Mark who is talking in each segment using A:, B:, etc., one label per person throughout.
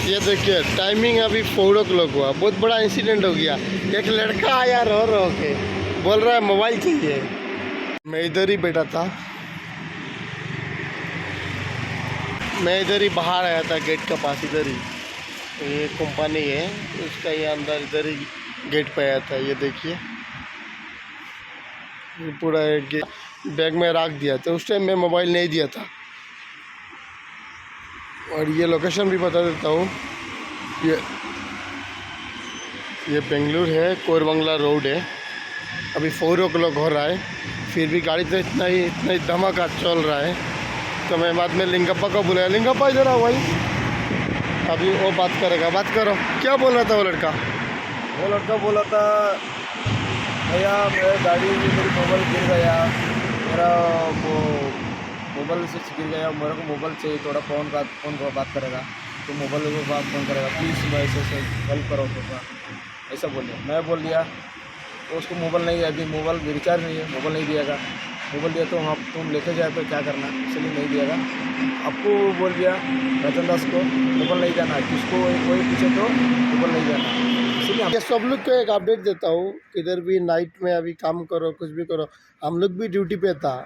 A: ये देखिए टाइमिंग अभी 4 o'clock हुआ, बहुत बड़ा इंसिडेंट हो गया। एक लड़का आया रो के बोल रहा है मोबाइल चाहिए। मैं इधर ही बैठा था, मैं इधर ही बाहर आया था गेट के पास, इधर ही ये कंपनी है उसका, ये अंदर इधर ही गेट पे आया था। ये देखिए पूरा बैग में रख दिया था, उस टाइम मैं मोबाइल नहीं दिया था। और ये लोकेशन भी बता देता हूँ, ये बेंगलुरु है, कोरबंगला रोड है। अभी 4 o'clock हो रहा है, फिर भी गाड़ी तो इतना ही धमाका चल रहा है। तो मैं बाद में लिंगप्पा को बुलाया, लिंगप्पा इधर आओ भाई, अभी वो बात करेगा, बात करो। क्या बोल रहा था वो लड़का?
B: वो लड़का बोला था भैया मेरा गाड़ी में मेरी मोबाइल गिर गया, मेरा वो मोबाइल से गिर गया, मेरे को मोबाइल चाहिए, थोड़ा फ़ोन को बात करेगा तो मोबाइल को बात फ़ोन करेगा, प्लीज़ मैं ऐसे हेल्प करो तो ऐसा बोलिए। मैं बोल दिया तो उसको मोबाइल नहीं है, अभी मोबाइल रिचार्ज नहीं है, मोबाइल नहीं दिएगा। मोबाइल दिया तो आप तुम लेके जाए तो क्या करना, इसलिए नहीं दिएगा। आपको बोल दिया रतन दास को मोबाइल नहीं देना, किसको कोई पूछे तो मोबाइल नहीं देना, इसलिए
A: ये सब लोग को एक अपडेट देता हूँ, किधर भी नाइट में अभी काम करो, कुछ भी करो, हम लोग भी ड्यूटी पे था।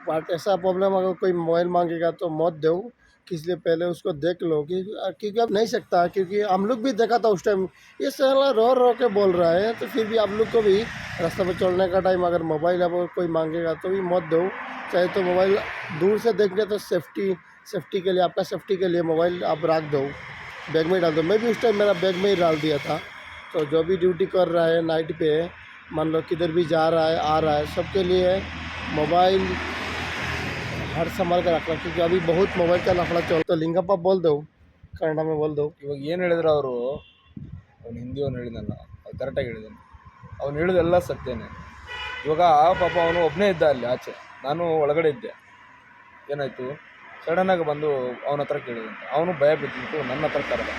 A: बट ऐसा प्रॉब्लम अगर कोई मोबाइल मांगेगा तो मत दो, इसलिए पहले उसको देख लो कि क्योंकि अब नहीं सकता, क्योंकि हम लोग भी देखा था उस टाइम ये साला रो के बोल रहा है। तो फिर भी आप लोग को भी रास्ते में चलने का टाइम अगर मोबाइल अब कोई मांगेगा तो भी मत दो। चाहे तो मोबाइल दूर से देखने तो सेफ्टी के लिए, आपका सेफ्टी के लिए मोबाइल आप रख दो, बैग में डाल दो। मैं भी उस टाइम मेरा बैग में ही डाल दिया था। तो जो भी ड्यूटी कर रहा है नाइट पे, मान लो किधर भी जा रहा है आ रहा है, सबके लिए मोबाइल हर संभाल कर रखना, क्योंकि अभी बहुत मोबाइल का लफड़ा चल। तो लिंगप्ಪ बोल दो, ಕನ್ನಡ में बोल दो।
B: ಇವಾಗ ಏನು ಹೇಳಿದ್ರು ಅವರು, ಅವ್ನು ಹಿಂದಿ ಅವ್ನು ಹೇಳಿದ್ನಲ್ಲ ಅದು ಕರೆಕ್ಟಾಗಿ ಹೇಳಿದ್ದಾನೆ, ಅವ್ನು ಹೇಳಿದೆಲ್ಲ ಸತ್ಯನೇ. ಇವಾಗ ಪಾಪ ಅವನು ಒಬ್ಬನೇ ಇದ್ದ ಅಲ್ಲಿ ಆಚೆ, ನಾನು ಒಳಗಡೆ ಇದ್ದೆ. ಏನಾಯಿತು, ಸಡನ್ನಾಗಿ ಬಂದು ಅವನ ಹತ್ರ ಕೇಳಿದಂತೆ, ಅವನು ಭಯ ಬಿದ್ದಿತ್ತು, ನನ್ನ ಹತ್ರ ಕರೆದ.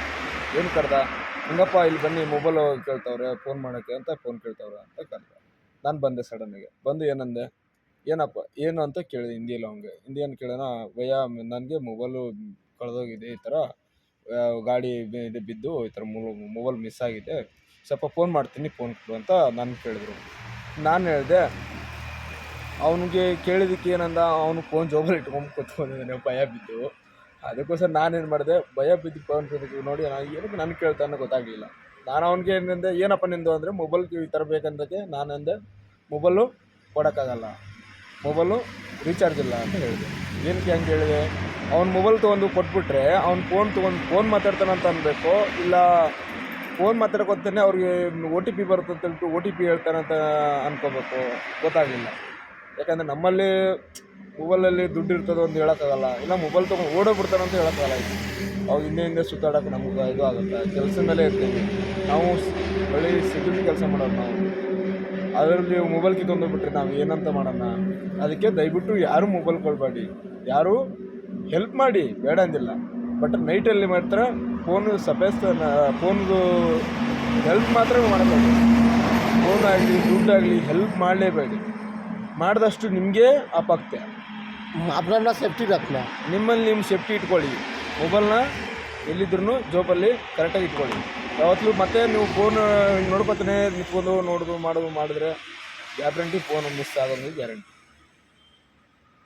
B: ಏನು ಕರೆದ, ಹಿಂಗಪ್ಪ ಇಲ್ಲಿ ಬನ್ನಿ ಮೊಬೈಲು ಕೇಳ್ತವ್ರೆ ಫೋನ್ ಮಾಡೋಕ್ಕೆ ಅಂತ, ಫೋನ್ ಕೇಳ್ತವ್ರೆ ಅಂತ ಕರೆದ. ನಾನು ಬಂದೆ ಸಡನ್ನಾಗಿ, ಬಂದು ಏನಂದೆ, ಏನಪ್ಪ ಏನು ಅಂತ ಕೇಳಿದೆ ಹಿಂದಿಯಲ್ಲಿ. ಅವ್ನಿಗೆ ಹಿಂದಿಯನ್ನು ಕೇಳೋಣ, ಭಯ್ಯ ನನಗೆ ಮೊಬೈಲು ಕಳೆದೋಗಿದೆ, ಈ ಥರ ಗಾಡಿ ಇದು ಬಿದ್ದು ಈ ಥರ ಮೊಬೈಲ್ ಮಿಸ್ ಆಗಿದೆ, ಸ್ವಲ್ಪ ಫೋನ್ ಮಾಡ್ತೀನಿ ಫೋನ್ ಕೊಡು ಅಂತ ನಾನು ಕೇಳಿದ್ರು. ನಾನು ಹೇಳಿದೆ, ಅವನಿಗೆ ಕೇಳಿದ್ದಕ್ಕೆ ಏನಂದ, ಅವನು ಫೋನ್ ಜೋಬಲ್ಲಿ ಇಟ್ಕೊಂಡು ಕೂತ್ಕೊಂಡಿದ್ದಾನೆ ಭಯ ಬಿದ್ದು. ಅದಕ್ಕೋಸ್ಕರ ನಾನೇನು ಮಾಡಿದೆ, ಭಯ ಬಿದ್ದು ಫೋನ್ ನೋಡಿ ಏನಕ್ಕೆ ನನಗೆ ಕೇಳ್ತಾನೆ ಗೊತ್ತಾಗಲಿಲ್ಲ. ನಾನು ಅವ್ನಿಗೆ ಏನಂದೆ, ಏನಪ್ಪ ನಿಂದು ಅಂದರೆ, ಮೊಬೈಲ್ ಈ ಥರ ಬೇಕಂದಕ್ಕೆ ನಾನಂದೆ ಮೊಬೈಲು ಕೊಡೋಕ್ಕಾಗಲ್ಲ, ಮೊಬೈಲು ರೀಚಾರ್ಜ್ ಇಲ್ಲ ಅಂತ ಹೇಳಿದೆ. ಏನಕ್ಕೆ ಹಂಗೆ ಹೇಳಿದೆ, ಅವ್ನು ಮೊಬೈಲ್ ತೊಗೊಂಡು ಕೊಟ್ಬಿಟ್ರೆ ಅವ್ನು ಫೋನ್ ಮಾತಾಡ್ತಾನಂತ ಅನ್ಬೇಕು, ಇಲ್ಲ ಫೋನ್ ಮಾತಾಡ್ಕೊತಾನೆ ಅವ್ರಿಗೆ OTP ಬರುತ್ತೆ ಅಂತ ಹೇಳ್ಬಿಟ್ಟು OTP ಹೇಳ್ತಾನಂತ ಅನ್ಕೋಬೇಕು, ಗೊತ್ತಾಗಲಿಲ್ಲ. ಯಾಕಂದರೆ ನಮ್ಮಲ್ಲಿ ಮೊಬೈಲಲ್ಲಿ ದುಡ್ಡು ಇರ್ತದೆ ಅಂತ ಹೇಳೋಕ್ಕಾಗಲ್ಲ, ಇಲ್ಲ ಮೊಬೈಲ್ ತೊಗೊಂಡು ಓಡೋಗ್ಬಿಡ್ತಾನೆ ಅಂತ ಹೇಳೋಕ್ಕಾಗಲ್ಲ. ಅವಾಗ ಹಿಂದೆ ಸುತ್ತಾಡೋಕೆ ನಮ್ಗೆ ಇದು ಆಗುತ್ತೆ, ಕೆಲಸದ ಮೇಲೆ ಇರ್ತೀವಿ ನಾವು, ಒಳ್ಳೆ ಸಿಟಿ ಕೆಲಸ ಮಾಡೋದು ನಾವು. ಅದರಲ್ಲಿ ಮೊಬೈಲ್ ಕಿತ್ತೊಂಡೋಗ್ಬಿಟ್ರೆ ನಾವು ಏನಂತ ಮಾಡೋಣ. ಅದಕ್ಕೆ ದಯವಿಟ್ಟು ಯಾರೂ ಮೊಬೈಲ್ ಕೊಡಬೇಡಿ, ಯಾರೂ ಹೆಲ್ಪ್ ಮಾಡಿ ಬೇಡ ಅಂದಿಲ್ಲ, ಬಟ್ ನೈಟಲ್ಲಿ ಮಾತ್ರ ಫೋನು ಫೋನ್ದು ಹೆಲ್ಪ್ ಮಾತ್ರ ಮಾಡಬೇಕು. ಫೋನ್ ಆಗಲಿ ದುಡ್ಡಾಗಲಿ ಹೆಲ್ಪ್ ಮಾಡಲೇಬೇಡಿ, ಮಾಡಿದಷ್ಟು ನಿಮಗೆ ಅಪಕ್ಯ.
A: अपना सेफ्टी रखना,
B: ನಿಮ್ಮಲ್ಲಿ ನಿಮ್ಮ ಸೇಫ್ಟಿ ಇಟ್ಕೊಳ್ಳಿ, ಮೊಬೈಲ್ನ ಎಲ್ಲಿದ್ರೂ ಜೋಬಲ್ಲಿ ಕರೆಕ್ಟಾಗಿ ಇಟ್ಕೊಳ್ಳಿ ಯಾವತ್ತೂ. ಮತ್ತು ನೀವು ಫೋನ್ ನೋಡ್ಕೊತಾನೆ ನಿಂತ್ಕೊಂಡು ಮಾಡಿದ್ರೆ ಗ್ಯಾರಂಟಿ ಫೋನ್ ಮಿಸ್ ಆಗೋದು ಗ್ಯಾರಂಟಿ.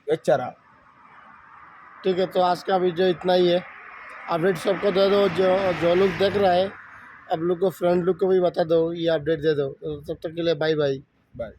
B: ಎಚ್ಚರ.
A: ठीक है, तो आज का वीडियो इतना ही है। अपडेट सबको दे दो, जो लोग देख रहा है, आप लोग को फ्रेंड लोग को भी बता दो, ये अपडेट दे दो। तो तब तक के लिए बाय बाय।
B: बाय.